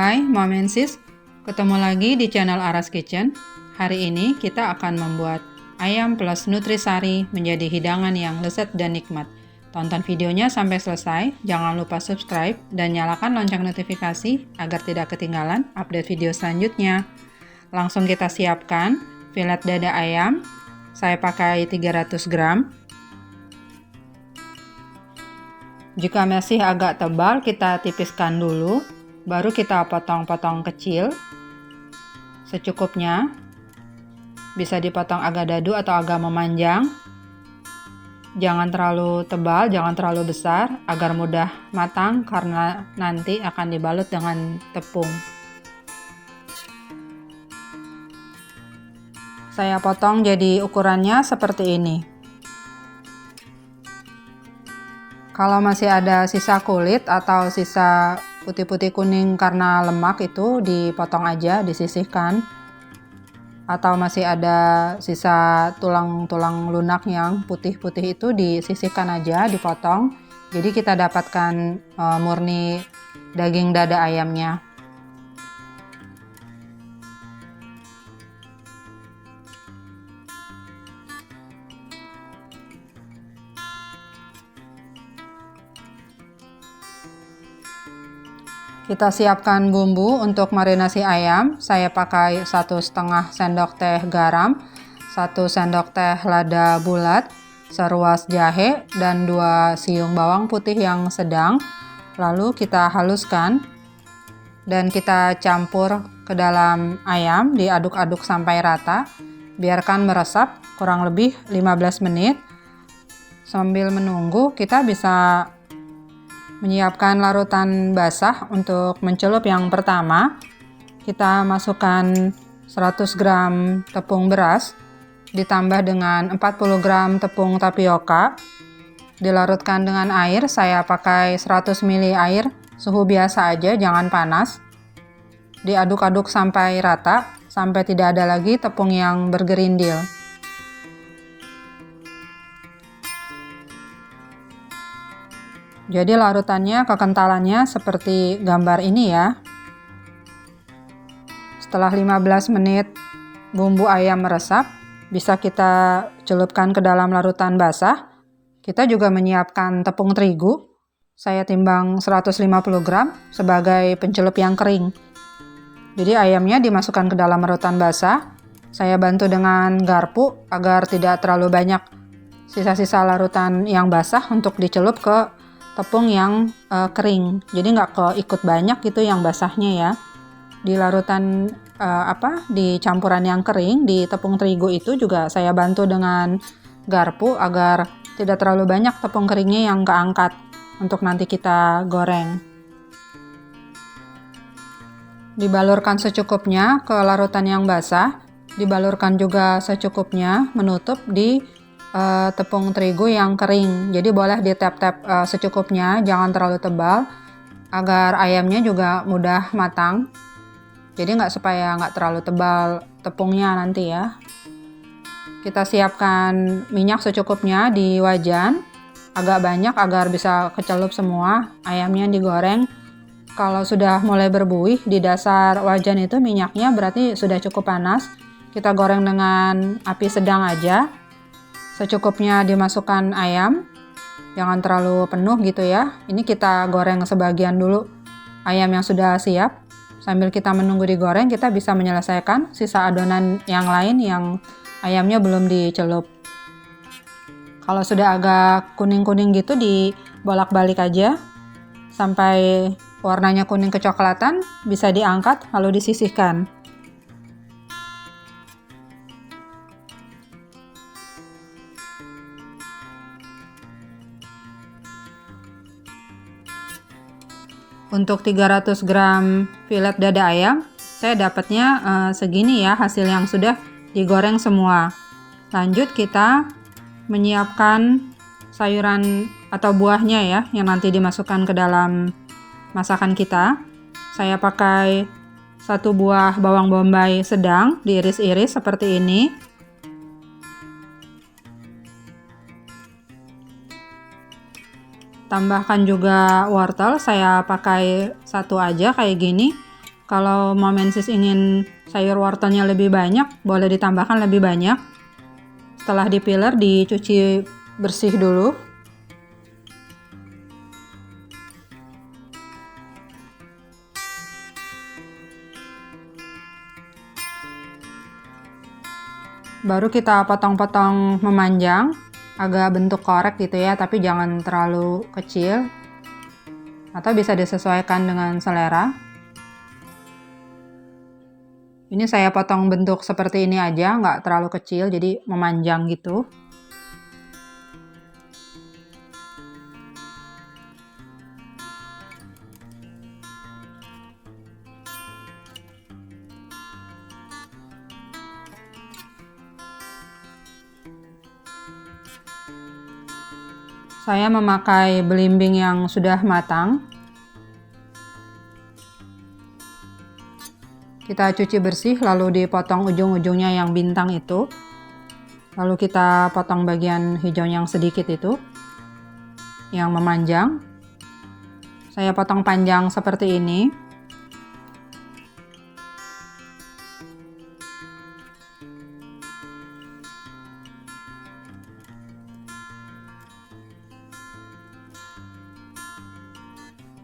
Hai Mom and Sis, ketemu lagi di channel Aras Kitchen. Hari ini kita akan membuat ayam plus nutrisari menjadi hidangan yang lezat dan nikmat. Tonton videonya sampai selesai, jangan lupa subscribe dan nyalakan lonceng notifikasi agar tidak ketinggalan update video selanjutnya. Langsung kita siapkan filet dada ayam, saya pakai 300 gram. Jika masih agak tebal, kita tipiskan dulu, baru kita potong-potong kecil secukupnya. Bisa dipotong agak dadu atau agak memanjang. Jangan terlalu tebal, jangan terlalu besar, agar mudah matang karena nanti akan dibalut dengan tepung. Saya potong jadi ukurannya seperti ini. Kalau masih ada sisa kulit atau sisa putih-putih kuning karena lemak, itu dipotong aja, disisihkan. Atau masih ada sisa tulang-tulang lunak yang putih-putih, itu disisihkan aja, dipotong. Jadi kita dapatkan murni daging dada ayamnya. Kita siapkan bumbu untuk marinasi ayam. Saya pakai 1,5 sendok teh garam, 1 sendok teh lada bulat, seruas jahe, dan 2 siung bawang putih yang sedang. Lalu kita haluskan dan kita campur ke dalam ayam, diaduk-aduk sampai rata. Biarkan meresap kurang lebih 15 menit. Sambil menunggu, kita bisa menyiapkan larutan basah untuk mencelup. Yang pertama, kita masukkan 100 gram tepung beras ditambah dengan 40 gram tepung tapioka, dilarutkan dengan air. Saya pakai 100 ml air, suhu biasa aja, jangan panas. Diaduk-aduk sampai rata, sampai tidak ada lagi tepung yang bergerindil. Jadi larutannya, kekentalannya seperti gambar ini ya. Setelah 15 menit bumbu ayam meresap, bisa kita celupkan ke dalam larutan basah. Kita juga menyiapkan tepung terigu. Saya timbang 150 gram sebagai pencelup yang kering. Jadi ayamnya dimasukkan ke dalam larutan basah. Saya bantu dengan garpu agar tidak terlalu banyak sisa-sisa larutan yang basah untuk dicelup ke tepung yang kering. Jadi nggak ikut banyak gitu yang basahnya ya. Di larutan di campuran yang kering, di tepung terigu itu juga saya bantu dengan garpu agar tidak terlalu banyak tepung keringnya yang keangkat untuk nanti kita goreng. Dibalurkan secukupnya ke larutan yang basah, dibalurkan juga secukupnya menutup di tepung terigu yang kering. Jadi boleh ditap-tap secukupnya, jangan terlalu tebal agar ayamnya juga mudah matang. Jadi supaya nggak terlalu tebal tepungnya nanti ya. Kita siapkan minyak secukupnya di wajan, agak banyak agar bisa kecelup semua ayamnya digoreng. Kalau sudah mulai berbuih di dasar wajan itu minyaknya, berarti sudah cukup panas. Kita goreng dengan api sedang aja. Secukupnya dimasukkan ayam, jangan terlalu penuh gitu ya. Ini kita goreng sebagian dulu ayam yang sudah siap. Sambil kita menunggu digoreng, kita bisa menyelesaikan sisa adonan yang lain yang ayamnya belum dicelup. Kalau sudah agak kuning-kuning gitu, dibolak-balik aja sampai warnanya kuning kecoklatan, bisa diangkat lalu disisihkan. Untuk 300 gram filet dada ayam, saya dapatnya segini ya hasil yang sudah digoreng semua. Lanjut kita menyiapkan sayuran atau buahnya ya, yang nanti dimasukkan ke dalam masakan kita. Saya pakai 1 buah bawang bombay sedang, diiris-iris seperti ini. Tambahkan juga wortel, saya pakai 1 aja kayak gini. Kalau Mom and Sis ingin sayur wortelnya lebih banyak, boleh ditambahkan lebih banyak. Setelah dipiler, dicuci bersih dulu. Baru kita potong-potong memanjang, agak bentuk korek gitu ya, tapi jangan terlalu kecil. Atau bisa disesuaikan dengan selera. Ini saya potong bentuk seperti ini aja, nggak terlalu kecil, jadi memanjang gitu. Saya memakai belimbing yang sudah matang. Kita cuci bersih, lalu dipotong ujung-ujungnya yang bintang itu. Lalu kita potong bagian hijau yang sedikit itu, yang memanjang. Saya potong panjang seperti ini.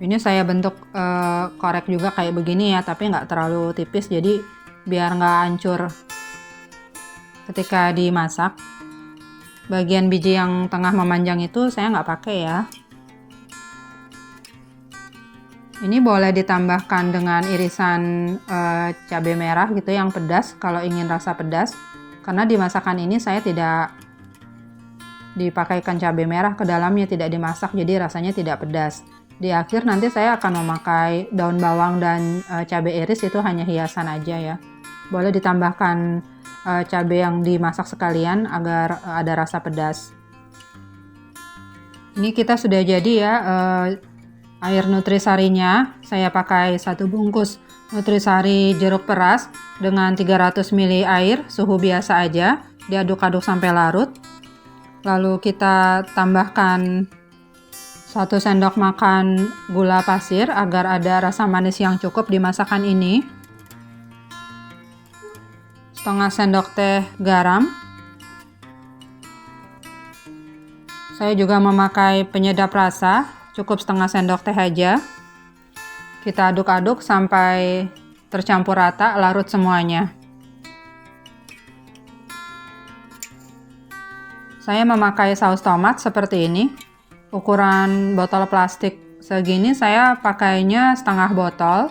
Ini saya bentuk korek juga kayak begini ya, tapi nggak terlalu tipis, jadi biar nggak hancur ketika dimasak. Bagian biji yang tengah memanjang itu saya nggak pakai ya. Ini boleh ditambahkan dengan irisan cabai merah gitu yang pedas kalau ingin rasa pedas. Karena di masakan ini saya tidak dipakaikan cabai merah ke dalamnya, tidak dimasak, jadi rasanya tidak pedas. Di akhir nanti saya akan memakai daun bawang dan cabai iris, itu hanya hiasan aja ya. Boleh ditambahkan cabai yang dimasak sekalian agar ada rasa pedas. Ini kita sudah jadi ya air nutrisarinya. Saya pakai 1 bungkus nutrisari jeruk peras dengan 300 ml air, suhu biasa aja. Diaduk-aduk sampai larut. Lalu kita tambahkan 1 sendok makan gula pasir agar ada rasa manis yang cukup di masakan ini. Setengah sendok teh garam. Saya juga memakai penyedap rasa, cukup setengah sendok teh aja. Kita aduk-aduk sampai tercampur rata, larut semuanya. Saya memakai saus tomat seperti ini. Ukuran botol plastik segini saya pakainya setengah botol.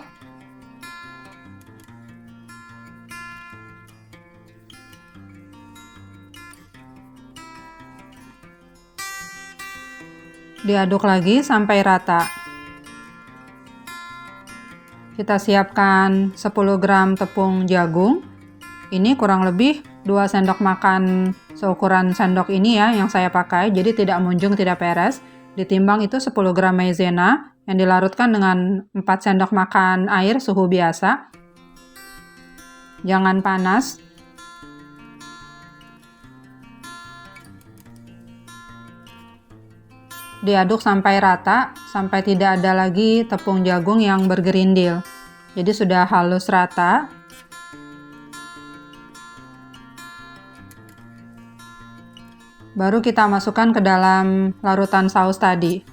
Diaduk lagi sampai rata. Kita siapkan 10 gram tepung jagung. Ini kurang lebih 2 sendok makan seukuran sendok ini ya yang saya pakai, jadi tidak munjung, tidak peres. Ditimbang itu 10 gram maizena yang dilarutkan dengan 4 sendok makan air suhu biasa. Jangan panas. Diaduk sampai rata, sampai tidak ada lagi tepung jagung yang bergerindil. Jadi sudah halus rata. Baru kita masukkan ke dalam larutan saus tadi.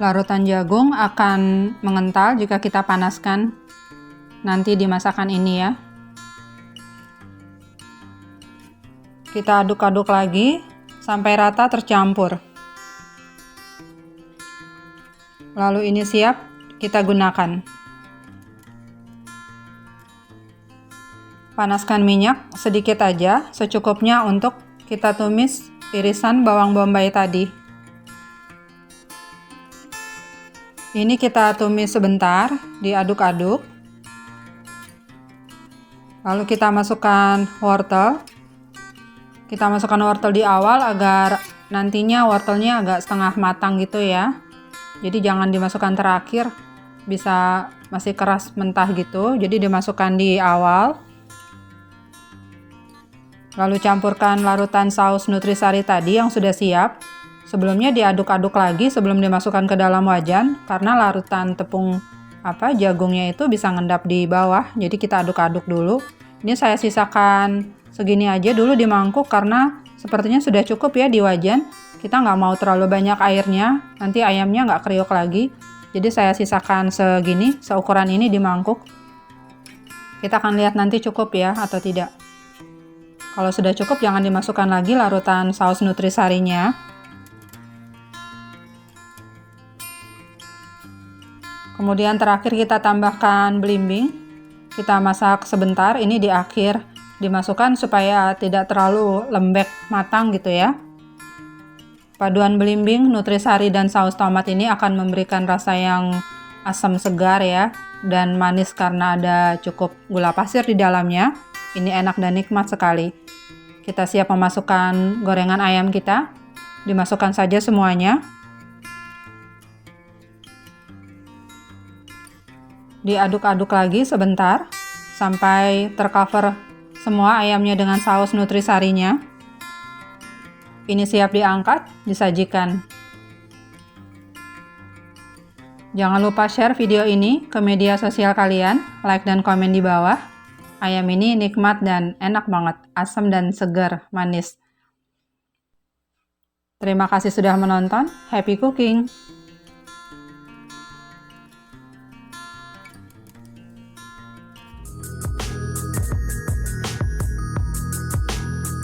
Larutan jagung akan mengental jika kita panaskan nanti di masakan ini ya. Kita aduk-aduk lagi sampai rata tercampur. Lalu ini siap kita gunakan. Panaskan minyak sedikit aja, secukupnya untuk kita tumis irisan bawang bombay tadi. Ini kita tumis sebentar, diaduk-aduk. Lalu kita masukkan wortel. Kita masukkan wortel di awal agar nantinya wortelnya agak setengah matang gitu ya. Jadi jangan dimasukkan terakhir, bisa masih keras mentah gitu. Jadi dimasukkan di awal. Lalu campurkan larutan saus nutrisari tadi yang sudah siap. Sebelumnya diaduk-aduk lagi sebelum dimasukkan ke dalam wajan, karena larutan tepung jagungnya itu bisa ngendap di bawah. Jadi kita aduk-aduk dulu. Ini saya sisakan segini aja dulu di mangkuk karena sepertinya sudah cukup ya di wajan. Kita nggak mau terlalu banyak airnya, nanti ayamnya nggak kriuk lagi. Jadi saya sisakan segini, seukuran ini di mangkuk. Kita akan lihat nanti cukup ya atau tidak. Kalau sudah cukup jangan dimasukkan lagi larutan saus nutrisarinya. Kemudian terakhir kita tambahkan belimbing. Kita masak sebentar, ini di akhir dimasukkan supaya tidak terlalu lembek matang gitu ya. Paduan belimbing, nutrisari, dan saus tomat ini akan memberikan rasa yang asam segar ya, dan manis karena ada cukup gula pasir di dalamnya. Ini enak dan nikmat sekali. Kita siap memasukkan gorengan ayam kita. Dimasukkan saja semuanya. Diaduk-aduk lagi sebentar sampai tercover semua ayamnya dengan saus nutrisarinya. Ini siap diangkat, disajikan. Jangan lupa share video ini ke media sosial kalian, like dan komen di bawah. Ayam ini nikmat dan enak banget, asam dan segar, manis. Terima kasih sudah menonton, happy cooking!